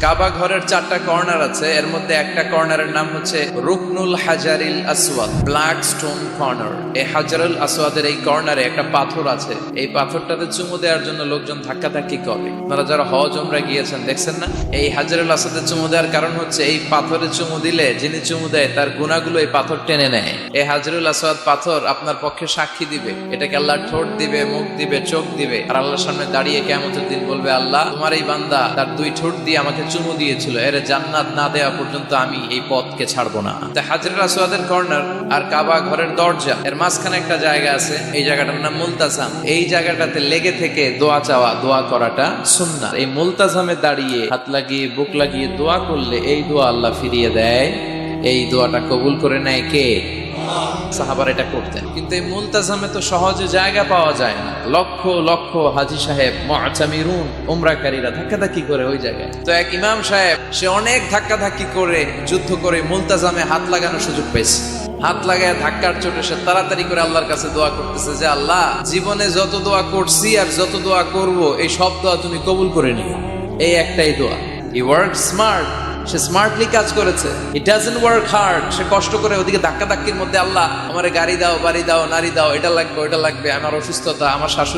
কাবা ঘরের 4টা কর্নার আছে, এর মধ্যে একটা কর্নারের নাম হচ্ছে রুকনুল হাজারিল আসওয়াদ, ব্ল্যাক স্টোন কর্নার। এই হাজারুল আসওয়াদের এই কর্নারে একটা পাথর আছে, এই পাথরটাতে চুমু দেওয়ার জন্য লোকজন ধাক্কাধাক্কি করে। আপনারা যারা হজ উমরা গিয়েছেন দেখছেন না, এই হাজারুল আসওয়াদে চুমু দেওয়ার কারণ হচ্ছে এই পাথরে চুমু দিলে যিনি চুমু দেয় তার গুনাহগুলো এই পাথর টেনে নেয়। এই হাজারুল আসওয়াদ পাথর আপনার পক্ষে সাক্ষী দিবে, এটাকে আল্লাহ ঠোঁট দিবে, মুখ দিবে, চোখ দিবে, আর আল্লাহর সামনে দাঁড়িয়ে কিয়ামতের দিন বলবে, আল্লাহ তোমার এই বান্দা তার 2 ঠোঁট দিয়ে আমাকে চুমু দিয়েছিল, এর জান্নাত না দেওয়া পর্যন্ত আমি এই পথকে ছাড়বো না। হাজরুল আসওয়াদের কর্নার আর কাবা ঘরের দরজা এর মাঝখানে একটা জায়গা আছে, এই জায়গাটার নাম মুলতাজাম। এই জায়গাটাতে লেগে থেকে দোয়া চাওয়া, দোয়া করাটা সুন্নাহ। এই মুলতাজামে দাঁড়িয়ে হাত লাগিয়ে বুক লাগিয়ে দোয়া করলে এই দোয়া আল্লাহ ফিরিয়ে দেয়। এই দোয়াটা কবুল করে নেয় কে? সাহাবারা এটা করতেন। কিন্তু এই মুলতাজামে তো সহজে জায়গা পাওয়া যায় না, লক্ষ লক্ষ হাজী সাহেব মুআতামিরুন উমরাকারীরা ধাক্কাধাক্কি করে ওই জায়গায়। তো এক ইমাম সাহেব সে অনেক ধাক্কাধাক্কি করে যুদ্ধ করে মুলতাজামে হাত লাগানোর সুযোগ পেয়েছে। হাত লাগায় ধাক্কার চোটে সে তাড়াতাড়ি করে আল্লাহর কাছে দোয়া করতেছে যে, আল্লাহ জীবনে যত দোয়া করছি আর যত দোয়া করব এই সব দোয়া তুমি কবুল করে নিও। এই একটাই দোয়া। He work smart, say smartly কাজ করেছে। ইট ডাজন্ট ওয়ার্ক হার্ড, সে কষ্ট করে ওদিকে ধাক্কাধাক্কির মধ্যে, আল্লাহ আমারে গাড়ি দাও, বাড়ি দাও, নারী দাও, এটা লাগবে ওটা লাগবে, আমার অসুস্থতা, আমার শাশুড়ি